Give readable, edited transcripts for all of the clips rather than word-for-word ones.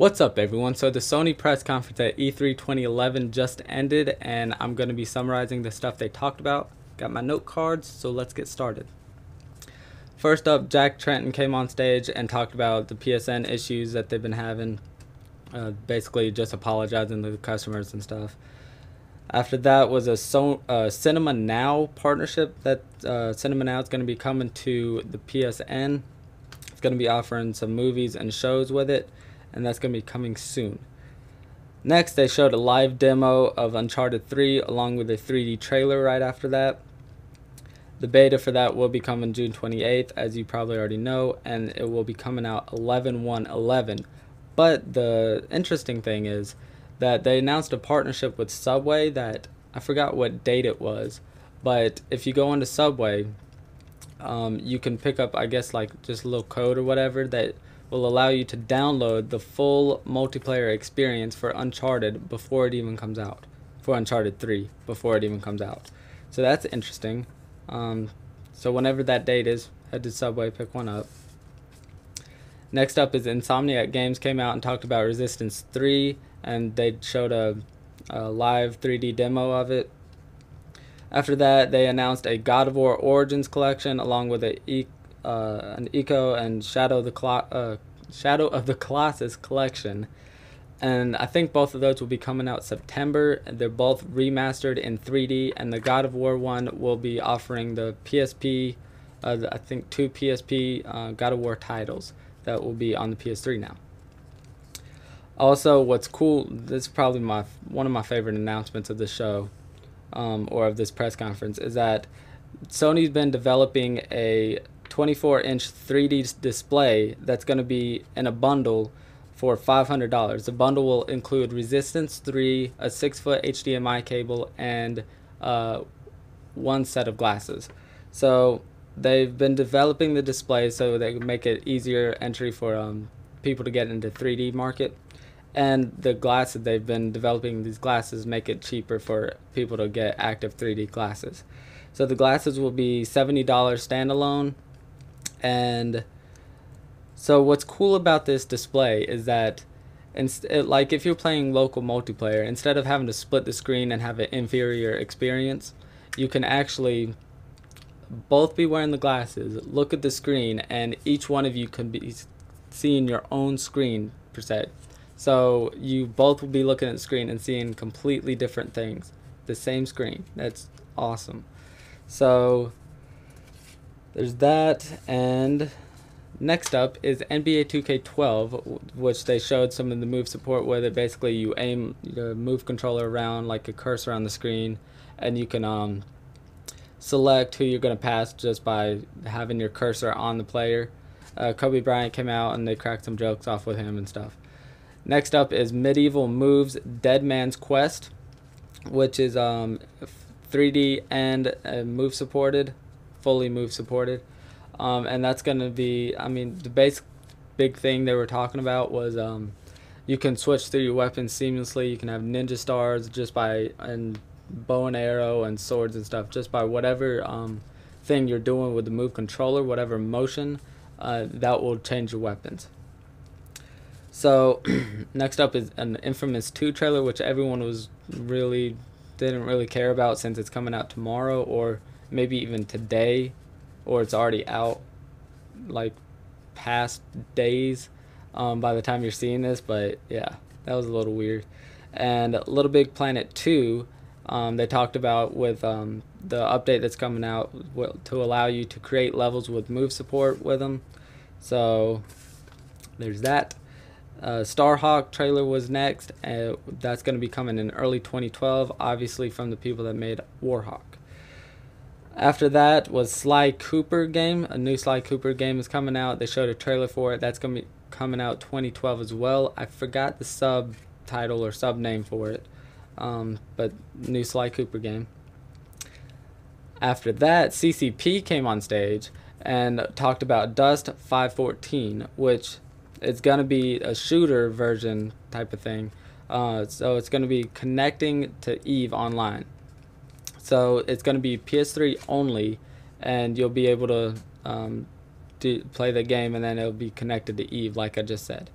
What's up, everyone? So the Sony press conference at E3 2011 just ended, and I'm going to be summarizing the stuff they talked about. Got my note cards, so let's get started. First up, Jack Tretton came on stage and talked about the PSN issues that they've been having, basically just apologizing to the customers and stuff. After that was a Cinema Now partnership that Cinema Now is going to be coming to the PSN. It's going to be offering some movies and shows with it, and that's going to be coming soon. Next, they showed a live demo of Uncharted 3 along with a 3D trailer right after that. The beta for that will be coming June 28th, as you probably already know, and it will be coming out 11/1/11. But the interesting thing is that they announced a partnership with Subway that I forgot what date it was, but if you go into Subway, you can pick up, I guess, like just a little code or whatever that will allow you to download the full multiplayer experience for Uncharted before it even comes out. For Uncharted 3, before it even comes out. So that's interesting. So whenever that date is, head to Subway, pick one up. Next up is Insomniac Games came out and talked about Resistance 3, and they showed a live 3D demo of it. After that, they announced a God of War Origins collection along with an Eco and Shadow of the Colossus collection, and I think both of those will be coming out September. They're both remastered in 3D, and the God of War one will be offering the PSP, I think 2 PSP God of War titles that will be on the PS3 now. Also, what's cool, this is probably one of my favorite announcements of the show, or of this press conference, is that Sony's been developing a 24-inch 3D display that's going to be in a bundle for $500. The bundle will include Resistance 3, a 6-foot HDMI cable, and one set of glasses. So they've been developing the display so they can make it easier entry for people to get into 3D market. And the glasses, they've been developing these glasses, make it cheaper for people to get active 3D glasses. So the glasses will be $70 standalone. And so what's cool about this display is that like if you're playing local multiplayer, instead of having to split the screen and have an inferior experience, you can actually both be wearing the glasses, look at the screen, and each one of you can be seeing your own screen per se. So you both will be looking at the screen and seeing completely different things. The same screen. That's awesome. So there's that, and next up is NBA 2K12, which they showed some of the move support with it. Basically, you aim the move controller around like a cursor on the screen, and you can select who you're going to pass just by having your cursor on the player. Kobe Bryant came out, and they cracked some jokes off with him and stuff. Next up is Medieval Moves Dead Man's Quest, which is 3D and move supported, fully move supported, and that's going to be, I mean, the big thing they were talking about was you can switch through your weapons seamlessly. You can have ninja stars just by, and bow and arrow and swords and stuff, just by whatever thing you're doing with the move controller, whatever motion, that will change your weapons. So next up is an Infamous 2 trailer, which everyone didn't really care about since it's coming out tomorrow, or maybe even today, or it's already out like past days by the time you're seeing this. But yeah, that was a little weird. And Little Big Planet 2, they talked about with the update that's coming out to allow you to create levels with move support with them. So there's that. Starhawk trailer was next. That's going to be coming in early 2012, obviously from the people that made Warhawk. After that was Sly Cooper game. A new Sly Cooper game is coming out. They showed a trailer for it. That's going to be coming out 2012 as well. I forgot the subtitle or sub name for it, but new Sly Cooper game. After that, CCP came on stage and talked about Dust 514, which it's going to be a shooter version type of thing. So it's going to be connecting to EVE Online. So it's going to be PS3 only, and you'll be able to play the game, and then it'll be connected to EVE, like I just said.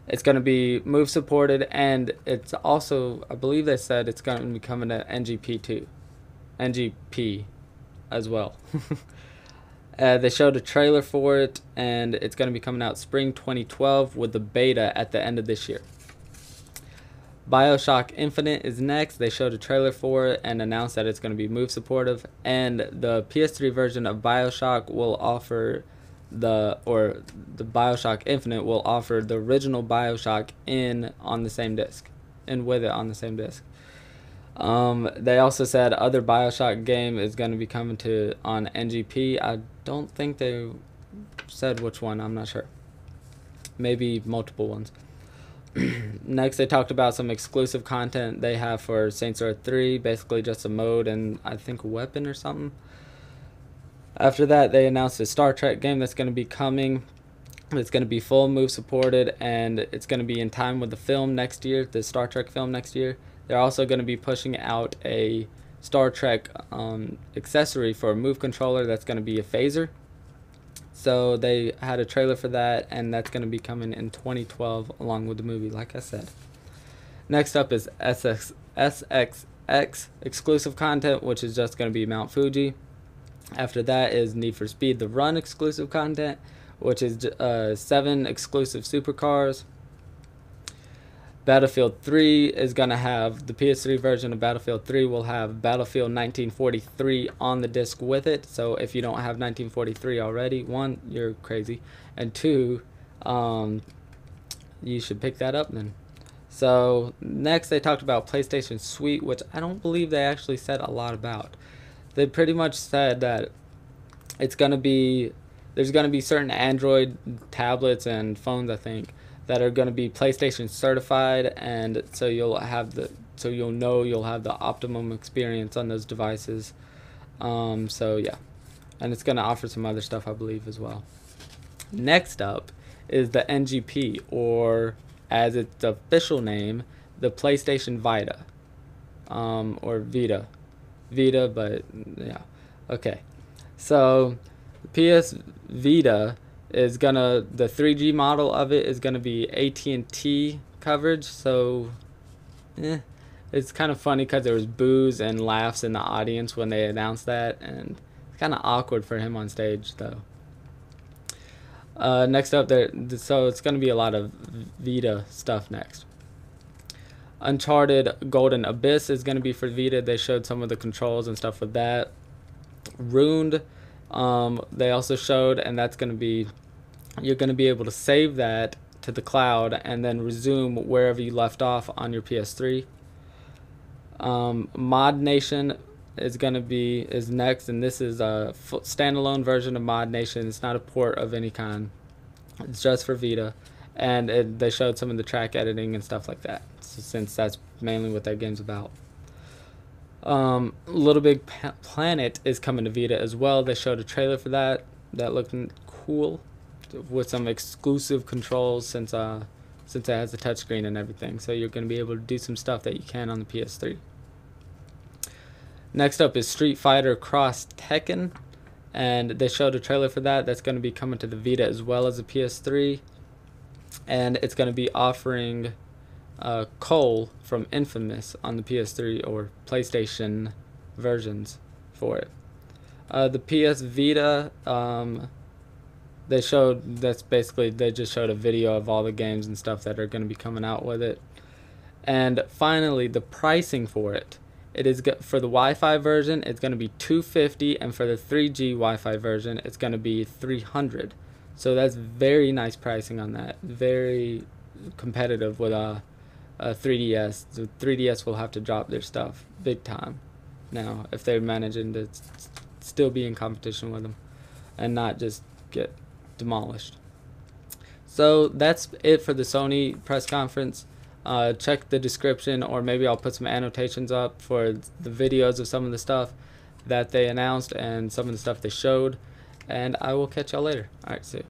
It's going to be move supported, and it's also, I believe they said it's going to be coming to NGP too. NGP as well. They showed a trailer for it, and it's going to be coming out spring 2012 with the beta at the end of this year. Bioshock Infinite is next. They showed a trailer for it and announced that it's going to be move supportive, and the PS3 version of Bioshock will offer the Bioshock Infinite will offer the original Bioshock on the same disc, and with it on the same disc. They also said other Bioshock game is going to be coming on NGP. I don't think they said which one. I'm not sure. Maybe multiple ones. Next, they talked about some exclusive content they have for Saints Row 3, basically just a mode and I think a weapon or something. After that, they announced a Star Trek game that's going to be coming. It's going to be full move supported, and it's going to be in time with the film next year, the Star Trek film next year. They're also going to be pushing out a Star Trek accessory for a move controller that's going to be a phaser. So they had a trailer for that, and that's going to be coming in 2012 along with the movie, like I said. Next up is SSEX exclusive content, which is just going to be Mount Fuji. After that is Need for Speed The Run exclusive content, which is 7 exclusive supercars. Battlefield 3 is going to have, the PS3 version of Battlefield 3 will have Battlefield 1943 on the disc with it. So if you don't have 1943 already, 1, you're crazy, and 2, you should pick that up then. So next they talked about PlayStation Suite, which I don't believe they actually said a lot about. They pretty much said that there's going to be certain Android tablets and phones, I think, that are going to be PlayStation certified, and so you'll have the optimum experience on those devices. So yeah, and it's going to offer some other stuff, I believe, as well. Next up is the NGP, or as its official name, the PlayStation Vita, or Vita, but yeah, okay. So PS Vita is the 3G model of it is gonna be AT&T coverage. So it's kind of funny because there was boos and laughs in the audience when they announced that, and it's kind of awkward for him on stage though. Next up so it's gonna be a lot of Vita stuff next. Uncharted Golden Abyss is going to be for Vita. They showed some of the controls and stuff with that. Ruined, they also showed, and that's going to be, you're going to be able to save that to the cloud and then resume wherever you left off on your PS3. Mod Nation is next, and this is a standalone version of Mod Nation. It's not a port of any kind. It's just for Vita. And they showed some of the track editing and stuff like that, since that's mainly what that game's about. Little Big Planet is coming to Vita as well. They showed a trailer for that. That looked cool, with some exclusive controls since it has a touchscreen and everything. So you're going to be able to do some stuff that you can on the PS3. Next up is Street Fighter Cross Tekken, and they showed a trailer for that. That's going to be coming to the Vita as well as the PS3. And it's going to be offering Cole from Infamous on the PS3 or PlayStation versions for it. The PS Vita, they just showed a video of all the games and stuff that are going to be coming out with it. And finally, the pricing for it. It is for the Wi-Fi version, it's going to be $250, and for the 3G Wi-Fi version, it's going to be $300. So that's very nice pricing on that. Very competitive with a 3DS. The 3DS will have to drop their stuff big time now if they're managing to still be in competition with them and not just get demolished. So that's it for the Sony press conference. Check the description, or maybe I'll put some annotations up for the videos of some of the stuff that they announced and some of the stuff they showed. And I will catch y'all later. Alright, see you.